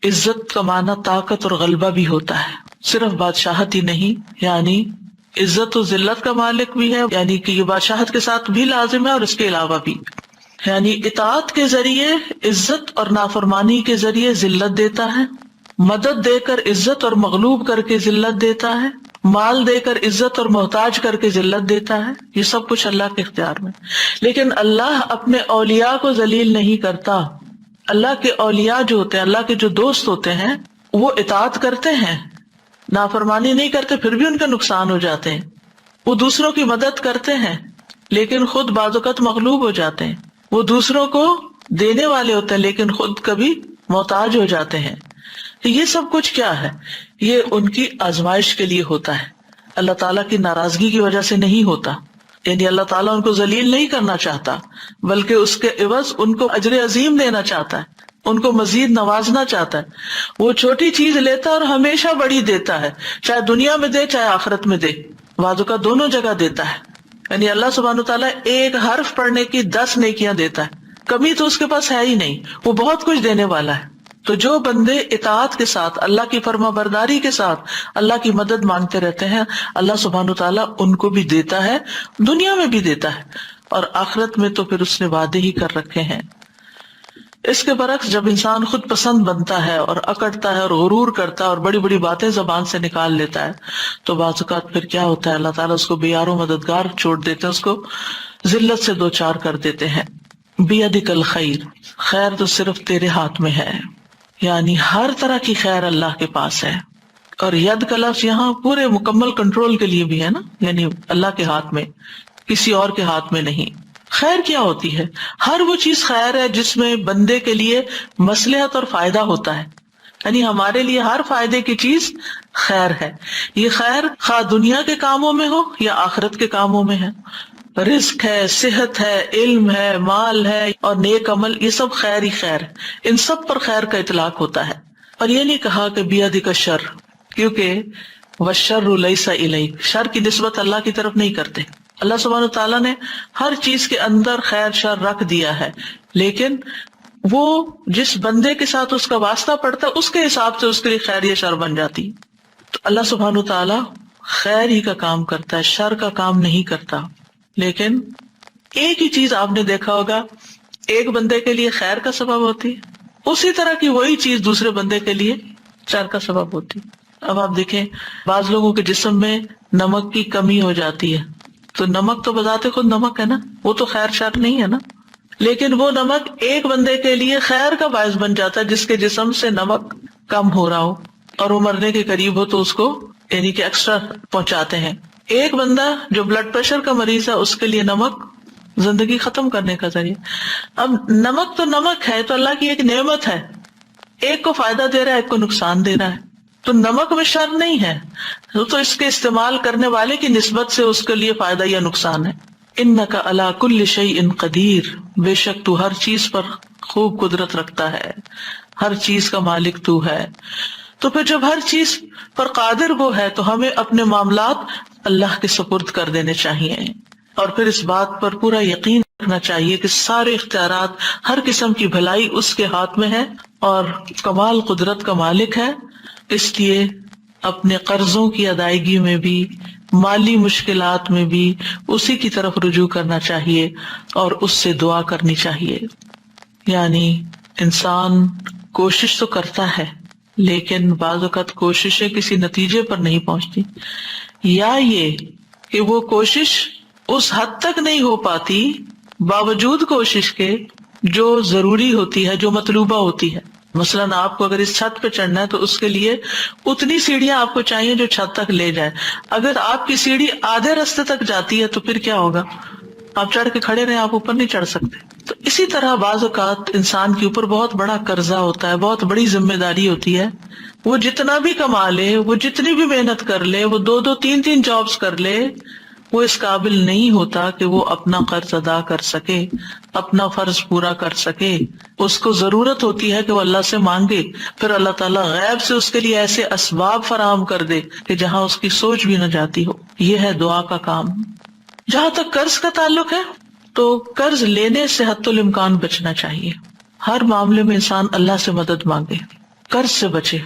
عزت کا معنی طاقت اور غلبہ بھی ہوتا ہے، صرف بادشاہت ہی نہیں، یعنی عزت و ذلت کا مالک بھی ہے، یعنی کہ یہ بادشاہت کے ساتھ بھی لازم ہے اور اس کے علاوہ بھی، یعنی اطاعت کے ذریعے عزت اور نافرمانی کے ذریعے ذلت دیتا ہے، مدد دے کر عزت اور مغلوب کر کے ذلت دیتا ہے، مال دے کر عزت اور محتاج کر کے ذلت دیتا ہے، یہ سب کچھ اللہ کے اختیار میں۔ لیکن اللہ اپنے اولیاء کو ذلیل نہیں کرتا۔ اللہ کے اولیاء جو ہوتے ہیں، اللہ کے جو دوست ہوتے ہیں، وہ اطاعت کرتے ہیں، نافرمانی نہیں کرتے، پھر بھی ان کا نقصان ہو جاتے ہیں۔ وہ دوسروں کی مدد کرتے ہیں لیکن خود بعض اوقات مغلوب ہو جاتے ہیں۔ وہ دوسروں کو دینے والے ہوتے ہیں لیکن خود کبھی محتاج ہو جاتے ہیں۔ یہ سب کچھ کیا ہے؟ یہ ان کی آزمائش کے لیے ہوتا ہے، اللہ تعالیٰ کی ناراضگی کی وجہ سے نہیں ہوتا۔ یعنی اللہ تعالیٰ ان کو ذلیل نہیں کرنا چاہتا، بلکہ اس کے عوض ان کو اجر عظیم دینا چاہتا ہے، ان کو مزید نوازنا چاہتا ہے۔ وہ چھوٹی چیز لیتا ہے اور ہمیشہ بڑی دیتا ہے، چاہے دنیا میں دے چاہے آخرت میں دے، بعض اوقات دونوں جگہ دیتا ہے۔ یعنی اللہ سبحانہ تعالیٰ ایک حرف پڑھنے کی 10 نیکیاں دیتا ہے، کمی تو اس کے پاس ہے ہی نہیں، وہ بہت کچھ دینے والا ہے۔ تو جو بندے اطاعت کے ساتھ، اللہ کی فرما برداری کے ساتھ اللہ کی مدد مانگتے رہتے ہیں، اللہ سبحانہ تعالیٰ ان کو بھی دیتا ہے، دنیا میں بھی دیتا ہے، اور آخرت میں تو پھر اس نے وعدے ہی کر رکھے ہیں۔ اس کے برعکس جب انسان خود پسند بنتا ہے اور اکڑتا ہے اور غرور کرتا ہے اور بڑی بڑی باتیں زبان سے نکال لیتا ہے تو بعض اوقات پھر کیا ہوتا ہے، اللہ تعالیٰ اس کو بے یار و مددگار چھوڑ دیتے ہیں، اس کو ذلت سے دوچار کر دیتے ہیں۔ بیدک الخیر، خیر تو صرف تیرے ہاتھ میں ہے، یعنی ہر طرح کی خیر اللہ کے پاس ہے۔ اور ید کا لفظ یہاں پورے مکمل کنٹرول کے لیے بھی ہے نا، یعنی اللہ کے ہاتھ میں، کسی اور کے ہاتھ میں نہیں۔ خیر کیا ہوتی ہے؟ ہر وہ چیز خیر ہے جس میں بندے کے لیے مصلحت اور فائدہ ہوتا ہے، یعنی ہمارے لیے ہر فائدے کی چیز خیر ہے۔ یہ خیر خواہ دنیا کے کاموں میں ہو یا آخرت کے کاموں میں ہے، رزق ہے، صحت ہے، علم ہے، مال ہے اور نیک عمل، یہ سب خیر ہی خیر ہے، ان سب پر خیر کا اطلاق ہوتا ہے۔ اور یہ نہیں کہا کہ بیدک الشر، کیونکہ والشر لیس الیک، شر کی نسبت اللہ کی طرف نہیں کرتے۔ اللہ سبحانہ تعالیٰ نے ہر چیز کے اندر خیر شر رکھ دیا ہے، لیکن وہ جس بندے کے ساتھ اس کا واسطہ پڑتا ہے اس کے حساب سے اس کے لیے خیر یا شر بن جاتی۔ تو اللہ سبحانہ تعالیٰ خیر ہی کا کام کرتا ہے، شر کا کام نہیں کرتا۔ لیکن ایک ہی چیز آپ نے دیکھا ہوگا ایک بندے کے لیے خیر کا سبب ہوتی ہے، اسی طرح کی وہی چیز دوسرے بندے کے لیے شر کا سبب ہوتی ہے۔ اب آپ دیکھیں بعض لوگوں کے جسم میں نمک کی کمی ہو جاتی ہے، تو نمک تو بذات خود نمک ہے نا، وہ تو خیر شر نہیں ہے نا، لیکن وہ نمک ایک بندے کے لیے خیر کا باعث بن جاتا ہے جس کے جسم سے نمک کم ہو رہا ہو اور وہ مرنے کے قریب ہو تو اس کو یعنی کہ ایکسٹرا پہنچاتے ہیں۔ ایک بندہ جو بلڈ پریشر کا مریض ہے اس کے لیے نمک زندگی ختم کرنے کا ذریعہ۔ اب نمک تو نمک ہے، تو اللہ کی ایک نعمت ہے، ایک کو فائدہ دے رہا ہے ایک کو نقصان دے رہا ہے، تو نمک میں شر نہیں ہے، تو اس کے استعمال کرنے والے کی نسبت سے اس کے لیے فائدہ یا نقصان ہے۔ انک علی کل شیء قدیر، بے شک تو ہر چیز پر خوب قدرت رکھتا ہے، ہر چیز کا مالک تو ہے۔ تو پھر جب ہر چیز پر قادر وہ ہے تو ہمیں اپنے معاملات اللہ کے سپرد کر دینے چاہیے، اور پھر اس بات پر پورا یقین رکھنا چاہیے کہ سارے اختیارات، ہر قسم کی بھلائی اس کے ہاتھ میں ہے اور کمال قدرت کا مالک ہے۔ اس لیے اپنے قرضوں کی ادائیگی میں بھی، مالی مشکلات میں بھی اسی کی طرف رجوع کرنا چاہیے اور اس سے دعا کرنی چاہیے۔ یعنی انسان کوشش تو کرتا ہے لیکن بعض اوقات کوششیں کسی نتیجے پر نہیں پہنچتی، یا یہ کہ وہ کوشش اس حد تک نہیں ہو پاتی باوجود کوشش کے جو ضروری ہوتی ہے، جو مطلوبہ ہوتی ہے۔ مثلاً آپ کو اگر اس چھت پہ چڑھنا ہے تو اس کے لیے اتنی سیڑھیاں آپ کو چاہیے جو چھت تک لے جائے۔ اگر آپ کی سیڑھی آدھے راستے تک جاتی ہے تو پھر کیا ہوگا؟ آپ چڑھ کے کھڑے رہیں، آپ اوپر نہیں چڑھ سکتے۔ تو اسی طرح بعض اوقات انسان کے اوپر بہت بڑا قرضہ ہوتا ہے، بہت بڑی ذمہ داری ہوتی ہے، وہ جتنا بھی کما لے، وہ جتنی بھی محنت کر لے، وہ 2 3 جابز کر لے، وہ اس قابل نہیں ہوتا کہ وہ اپنا قرض ادا کر سکے، اپنا فرض پورا کر سکے۔ اس کو ضرورت ہوتی ہے کہ وہ اللہ سے مانگے، پھر اللہ تعالیٰ غیب سے اس کے لیے ایسے اسباب فراہم کر دے کہ جہاں اس کی سوچ بھی نہ جاتی ہو۔ یہ ہے دعا کا کام۔ جہاں تک قرض کا تعلق ہے تو قرض لینے سے حتی الامکان بچنا چاہیے۔ ہر معاملے میں انسان اللہ سے مدد مانگے، قرض سے بچے۔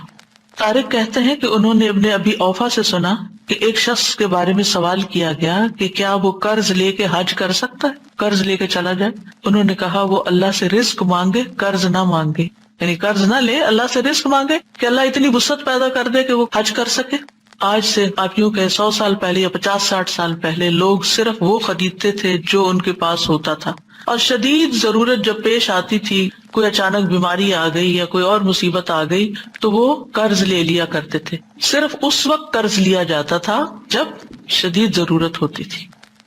طارق کہتے ہیں کہ انہوں نے ابن ابی اوفا سے سنا کہ ایک شخص کے بارے میں سوال کیا گیا کہ کیا وہ قرض لے کے حج کر سکتا ہے، قرض لے کے چلا جائے؟ انہوں نے کہا وہ اللہ سے رزق مانگے، قرض نہ مانگے، یعنی قرض نہ لے، اللہ سے رزق مانگے کہ اللہ اتنی وسعت پیدا کر دے کہ وہ حج کر سکے۔ آج سے آپ یوں کہ 100 سال پہلے یا 50-60 سال پہلے لوگ صرف وہ خریدتے تھے جو ان کے پاس ہوتا تھا، اور شدید ضرورت جب پیش آتی تھی، کوئی اچانک بیماری آ گئی یا کوئی اور مصیبت آ گئی تو وہ قرض لے لیا کرتے تھے۔ صرف اس وقت قرض لیا جاتا تھا جب شدید ضرورت ہوتی تھی،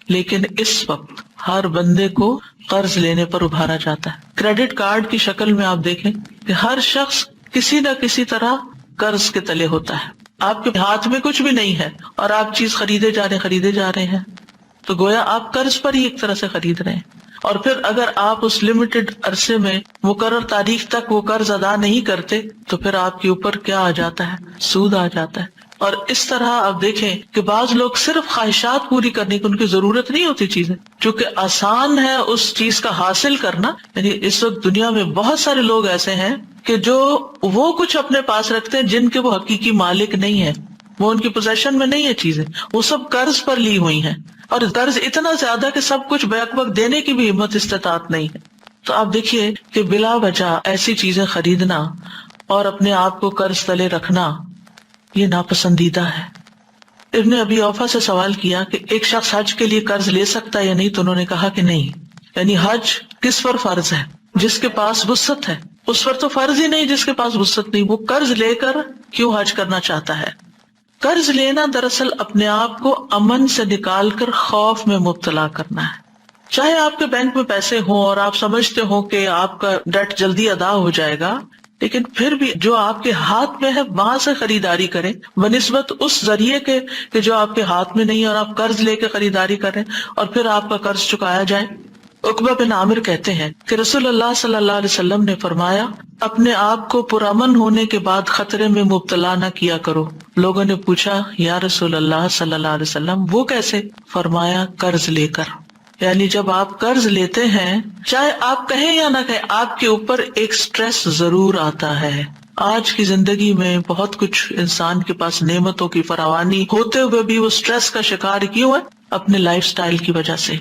لیکن اس وقت ہر بندے کو قرض لینے پر ابھارا جاتا ہے۔ کریڈٹ کارڈ کی شکل میں آپ دیکھیں کہ ہر شخص کسی نہ کسی طرح قرض کے تلے ہوتا ہے۔ آپ کے ہاتھ میں کچھ بھی نہیں ہے اور آپ چیز خریدے جا رہے ہیں تو گویا آپ قرض پر ہی ایک طرح سے خرید رہے ہیں، اور پھر اگر آپ اس لمیٹڈ عرصے میں مقرر تاریخ تک وہ قرض ادا نہیں کرتے تو پھر آپ کے اوپر کیا آ جاتا ہے؟ سود آ جاتا ہے۔ اور اس طرح آپ دیکھیں کہ بعض لوگ صرف خواہشات پوری کرنے کی، ان کی ضرورت نہیں ہوتی چیزیں، چونکہ آسان ہے اس چیز کا حاصل کرنا۔ یعنی اس وقت دنیا میں بہت سارے لوگ ایسے ہیں کہ جو وہ کچھ اپنے پاس رکھتے ہیں جن کے وہ حقیقی مالک نہیں ہے، وہ ان کی پوزیشن میں نہیں ہے چیزیں، وہ سب قرض پر لی ہوئی ہیں، اور قرض اتنا زیادہ کہ سب کچھ بیک وقت دینے کی بھی ہمت استطاعت نہیں ہے۔ تو آپ دیکھیے کہ بلا وجہ ایسی چیزیں خریدنا اور اپنے آپ کو قرض تلے رکھنا یہ ناپسندیدہ ہے۔ ابن ابی اوفا سے سوال کیا کہ ایک شخص حج کے لیے قرض لے سکتا ہے یا نہیں، تو انہوں نے کہا کہ نہیں۔ یعنی حج کس پر فرض ہے؟ جس کے پاس وسعت ہے، اس پر تو فرض ہی نہیں جس کے پاس وسعت نہیں۔ وہ قرض لے کر کیوں حج کرنا چاہتا ہے؟ قرض لینا دراصل اپنے آپ کو امن سے نکال کر خوف میں مبتلا کرنا ہے۔ چاہے آپ کے بینک میں پیسے ہوں اور آپ سمجھتے ہو کہ آپ کا ڈیٹ جلدی ادا ہو جائے گا، لیکن پھر بھی جو آپ کے ہاتھ میں ہے وہاں سے خریداری کریں بنسبت اس ذریعے کے کہ جو آپ کے ہاتھ میں نہیں، اور آپ قرض لے کے خریداری کریں اور پھر آپ کا قرض چکایا جائے۔ عقبہ بن عامر کہتے ہیں کہ رسول اللہ صلی اللہ علیہ وسلم نے فرمایا، اپنے آپ کو پرامن ہونے کے بعد خطرے میں مبتلا نہ کیا کرو۔ لوگوں نے پوچھا یا رسول اللہ صلی اللہ علیہ وسلم وہ کیسے؟ فرمایا قرض لے کر۔ یعنی جب آپ قرض لیتے ہیں، چاہے آپ کہیں یا نہ کہیں، آپ کے اوپر ایک سٹریس ضرور آتا ہے۔ آج کی زندگی میں بہت کچھ انسان کے پاس نعمتوں کی فراوانی ہوتے ہوئے بھی وہ سٹریس کا شکار کیوں ہے؟ اپنے لائف سٹائل کی وجہ سے۔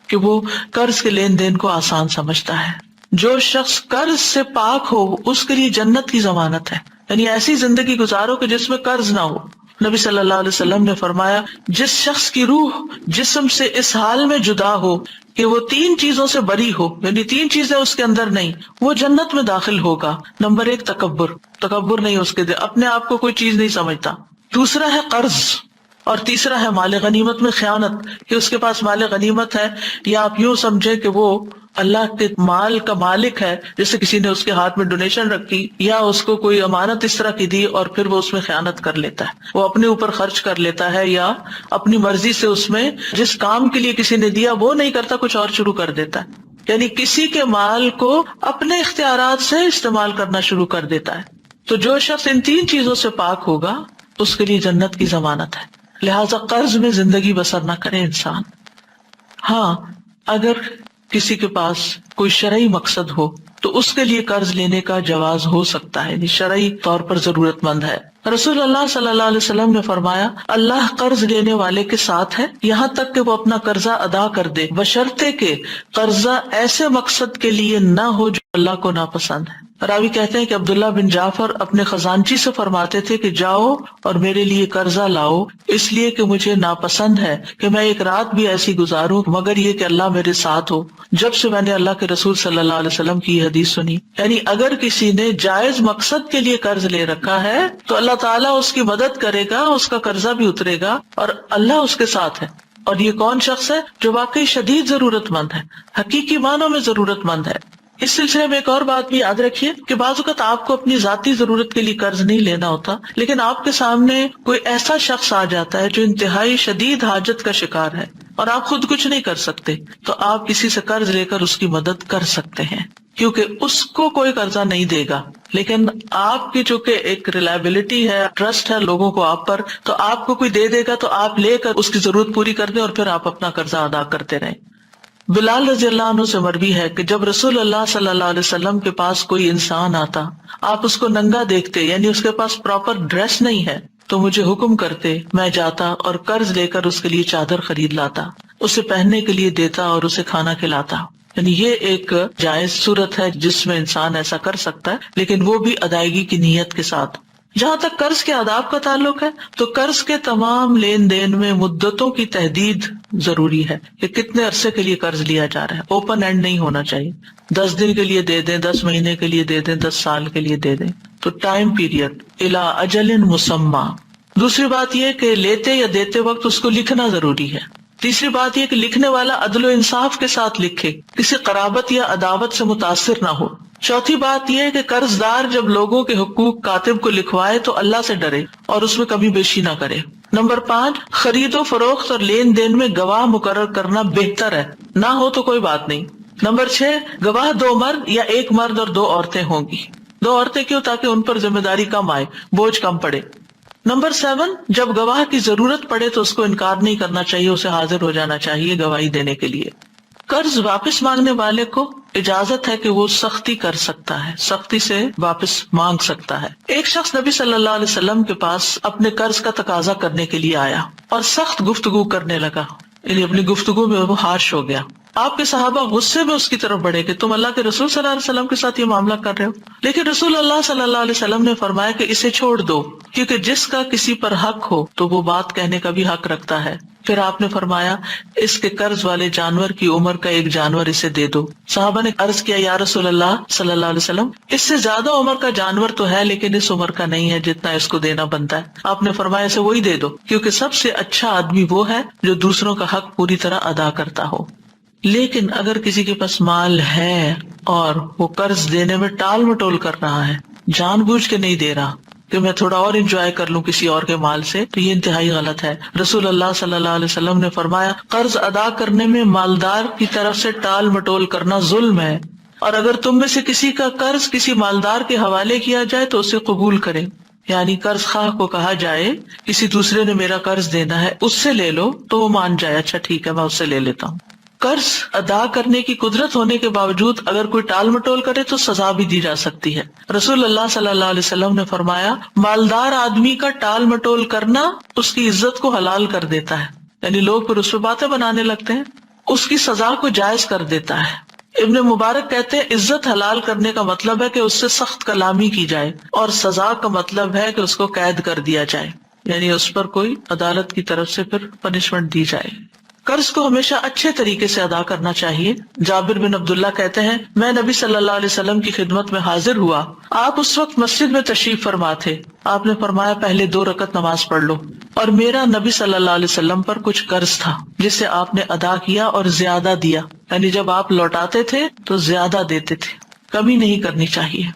کہ وہ قرض کے لین دین کو آسان سمجھتا ہے. جو شخص قرض سے پاک ہو اس کے لیے جنت کی ضمانت ہے. یعنی ایسی زندگی گزارو کہ جس میں قرض نہ ہو. نبی صلی اللہ علیہ وسلم نے فرمایا جس شخص کی روح جسم سے اس حال میں جدا ہو کہ وہ 3 چیزوں سے بری ہو، یعنی 3 چیزیں اس کے اندر نہیں، وہ جنت میں داخل ہوگا. نمبر 1 تکبر نہیں اس کے دل، اپنے آپ کو کوئی چیز نہیں سمجھتا. دوسرا ہے قرض، اور تیسرا ہے مال غنیمت میں خیانت، کہ اس کے پاس مال غنیمت ہے یا آپ یوں سمجھے کہ وہ اللہ کے مال کا مالک ہے، جیسے کسی نے اس کے ہاتھ میں ڈونیشن رکھی یا اس کو کوئی امانت اس طرح کی دی اور پھر وہ اس میں خیانت کر لیتا ہے، وہ اپنے اوپر خرچ کر لیتا ہے یا اپنی مرضی سے اس میں جس کام کے لیے کسی نے دیا وہ نہیں کرتا، کچھ اور شروع کر دیتا ہے. یعنی کسی کے مال کو اپنے اختیارات سے استعمال کرنا شروع کر دیتا ہے. تو جو شخص ان 3 چیزوں سے پاک ہوگا اس کے لیے جنت کی ضمانت ہے. لہٰذا قرض میں زندگی بسر نہ کرے انسان. ہاں اگر کسی کے پاس کوئی شرعی مقصد ہو تو اس کے لیے قرض لینے کا جواز ہو سکتا ہے، یعنی شرعی طور پر ضرورت مند ہے. رسول اللہ صلی اللہ علیہ وسلم نے فرمایا اللہ قرض لینے والے کے ساتھ ہے یہاں تک کہ وہ اپنا قرضہ ادا کر دے، بشرطے کہ قرضہ ایسے مقصد کے لیے نہ ہو جو اللہ کو ناپسند ہے. راوی کہتے ہیں کہ عبداللہ بن جعفر اپنے خزانچی سے فرماتے تھے کہ جاؤ اور میرے لیے قرضہ لاؤ، اس لیے کہ مجھے ناپسند ہے کہ میں ایک رات بھی ایسی گزاروں مگر یہ کہ اللہ میرے ساتھ ہو. جب سے میں نے اللہ کے رسول صلی اللہ علیہ وسلم کی یہ حدیث سنی، یعنی اگر کسی نے جائز مقصد کے لیے قرض لے رکھا ہے تو اللہ تعالیٰ اس کی مدد کرے گا، اس کا قرضہ بھی اترے گا اور اللہ اس کے ساتھ ہے. اور یہ کون شخص ہے؟ جو واقعی شدید ضرورت مند ہے، حقیقی معنوں میں ضرورت مند ہے. اس سلسلے میں ایک اور بات بھی یاد رکھیے کہ بعض اوقات آپ کو اپنی ذاتی ضرورت کے لیے قرض نہیں لینا ہوتا، لیکن آپ کے سامنے کوئی ایسا شخص آ جاتا ہے جو انتہائی شدید حاجت کا شکار ہے اور آپ خود کچھ نہیں کر سکتے، تو آپ کسی سے قرض لے کر اس کی مدد کر سکتے ہیں، کیونکہ اس کو کوئی قرضہ نہیں دے گا، لیکن آپ کی چونکہ ایک ریلائبلٹی ہے، ٹرسٹ ہے لوگوں کو آپ پر، تو آپ کو کوئی دے دے گا تو آپ لے کر اس کی ضرورت پوری کر دیں اور پھر آپ اپنا قرضہ ادا کرتے رہیں. بلال رضی اللہ عنہ سے مروی ہے کہ جب رسول اللہ صلی اللہ علیہ وسلم کے پاس کوئی انسان آتا، آپ اس کو ننگا دیکھتے، یعنی اس کے پاس پراپر ڈریس نہیں ہے، تو مجھے حکم کرتے، میں جاتا اور قرض لے کر اس کے لیے چادر خرید لاتا، اسے پہننے کے لیے دیتا اور اسے کھانا کھلاتا. یعنی یہ ایک جائز صورت ہے جس میں انسان ایسا کر سکتا ہے، لیکن وہ بھی ادائیگی کی نیت کے ساتھ. جہاں تک قرض کے آداب کا تعلق ہے تو قرض کے تمام لین دین میں مدتوں کی تحدید ضروری ہے کہ کتنے عرصے کے لیے قرض لیا جا رہا ہے. اوپن اینڈ نہیں ہونا چاہیے، 10 دن کے لیے دے دیں، 10 مہینے کے لیے دے دیں، 10 سال کے لیے دے دیں. تو ٹائم پیریڈ الی اجل مسمى. دوسری بات یہ کہ لیتے یا دیتے وقت اس کو لکھنا ضروری ہے. تیسری بات یہ کہ لکھنے والا عدل و انصاف کے ساتھ لکھے، کسی قرابت یا عداوت سے متاثر نہ ہو. چوتھی بات یہ ہے کہ قرض دار جب لوگوں کے حقوق کاتب کو لکھوائے تو اللہ سے ڈرے اور اس میں کمی بیشی نہ کرے. نمبر 5، خرید و فروخت اور لین دین میں گواہ مقرر کرنا بہتر ہے، نہ ہو تو کوئی بات نہیں. نمبر 6، گواہ 2 مرد یا 1 مرد اور 2 عورتیں ہوں گی. 2 عورتیں کیوں؟ تاکہ ان پر ذمہ داری کم آئے، بوجھ کم پڑے. نمبر 7، جب گواہ کی ضرورت پڑے تو اس کو انکار نہیں کرنا چاہیے، اسے حاضر ہو جانا چاہیے گواہی دینے کے لیے. قرض واپس مانگنے والے کو اجازت ہے کہ وہ سختی کر سکتا ہے، سختی سے واپس مانگ سکتا ہے. ایک شخص نبی صلی اللہ علیہ وسلم کے پاس اپنے قرض کا تقاضا کرنے کے لیے آیا اور سخت گفتگو کرنے لگا، یعنی اپنی گفتگو میں وہ ہارش ہو گیا. آپ کے صحابہ غصے میں اس کی طرف بڑھے کہ تم اللہ کے رسول صلی اللہ علیہ وسلم کے ساتھ یہ معاملہ کر رہے ہو. لیکن رسول اللہ صلی اللہ علیہ وسلم نے فرمایا کہ اسے چھوڑ دو، کیونکہ جس کا کسی پر حق ہو تو وہ بات کہنے کا بھی حق رکھتا ہے. پھر آپ نے فرمایا اس کے قرض والے جانور کی عمر کا 1 جانور اسے دے دو. صحابہ نے عرض کیا یا رسول اللہ صلی اللہ علیہ وسلم، اس سے زیادہ عمر کا جانور تو ہے لیکن اس عمر کا نہیں ہے جتنا اس کو دینا بنتا ہے. آپ نے فرمایا اسے وہی دے دو، کیونکہ سب سے اچھا آدمی وہ ہے جو دوسروں کا حق پوری طرح ادا کرتا ہو. لیکن اگر کسی کے پاس مال ہے اور وہ قرض دینے میں ٹال مٹول کر رہا ہے، جان بوجھ کے نہیں دے رہا کہ میں تھوڑا اور انجوائے کر لوں کسی اور کے مال سے، تو یہ انتہائی غلط ہے. رسول اللہ صلی اللہ علیہ وسلم نے فرمایا قرض ادا کرنے میں مالدار کی طرف سے ٹال مٹول کرنا ظلم ہے، اور اگر تم میں سے کسی کا قرض کسی مالدار کے حوالے کیا جائے تو اسے قبول کرے. یعنی قرض خواہ کو کہا جائے کسی دوسرے نے میرا قرض دینا ہے، اس سے لے لو، تو وہ مان جائے اچھا ٹھیک ہے میں اس سے لے لیتا ہوں. قرض ادا کرنے کی قدرت ہونے کے باوجود اگر کوئی ٹال مٹول کرے تو سزا بھی دی جا سکتی ہے. رسول اللہ صلی اللہ علیہ وسلم نے فرمایا مالدار آدمی کا ٹال مٹول کرنا اس کی عزت کو حلال کر دیتا ہے. یعنی لوگ پھر اس پہ باتیں بنانے لگتے ہیں، اس کی سزا کو جائز کر دیتا ہے۔ ابن مبارک کہتے ہیں عزت حلال کرنے کا مطلب ہے کہ اس سے سخت کلامی کی جائے، اور سزا کا مطلب ہے کہ اس کو قید کر دیا جائے، یعنی اس پر کوئی عدالت کی طرف سے پھر پنشمنٹ دی جائے۔ قرض کو ہمیشہ اچھے طریقے سے ادا کرنا چاہیے۔ جابر بن عبداللہ کہتے ہیں میں نبی صلی اللہ علیہ وسلم کی خدمت میں حاضر ہوا، آپ اس وقت مسجد میں تشریف فرما تھے، آپ نے فرمایا پہلے 2 رکعت نماز پڑھ لو، اور میرا نبی صلی اللہ علیہ وسلم پر کچھ قرض تھا جسے آپ نے ادا کیا اور زیادہ دیا، یعنی جب آپ لوٹاتے تھے تو زیادہ دیتے تھے، کمی نہیں کرنی چاہیے۔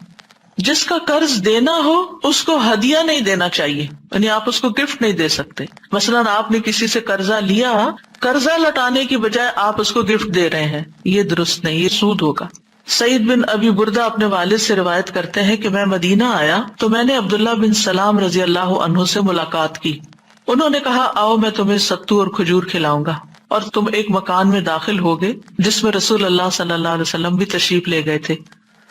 جس کا قرض دینا ہو اس کو ہدیہ نہیں دینا چاہیے، یعنی آپ اس کو گفٹ نہیں دے سکتے۔ مثلاً آپ نے کسی سے قرضہ لیا، قرضہ لوٹانے کی بجائے آپ اس کو گفٹ دے رہے ہیں، یہ درست نہیں، یہ سود ہوگا۔ سعید بن ابی بردہ اپنے والد سے روایت کرتے ہیں کہ میں مدینہ آیا تو میں نے عبداللہ بن سلام رضی اللہ عنہ سے ملاقات کی، انہوں نے کہا آؤ میں تمہیں ستو اور کھجور کھلاؤں گا، اور تم ایک مکان میں داخل ہو گئے جس میں رسول اللہ صلی اللہ علیہ وسلم بھی تشریف لے گئے تھے۔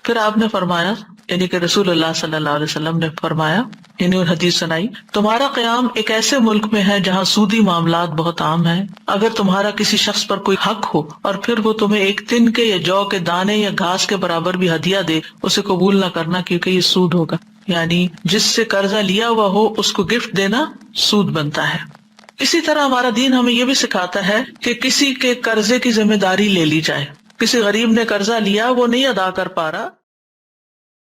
پھر آپ نے فرمایا، یعنی کہ رسول اللہ صلی اللہ علیہ وسلم نے فرمایا، یعنی حدیث سنائی، تمہارا قیام ایک ایسے ملک میں ہے جہاں سودی معاملات بہت عام ہیں، اگر تمہارا کسی شخص پر کوئی حق ہو اور پھر وہ تمہیں ایک تن کے یا جو کے دانے یا گھاس کے برابر بھی ہدیہ دے، اسے قبول نہ کرنا کیونکہ یہ سود ہوگا، یعنی جس سے قرضہ لیا ہوا ہو اس کو گفٹ دینا سود بنتا ہے۔ اسی طرح ہمارا دین ہمیں یہ بھی سکھاتا ہے کہ کسی کے قرضے کی ذمہ داری لے لی جائے۔ کسی غریب نے قرضہ لیا، وہ نہیں ادا کر پا رہا،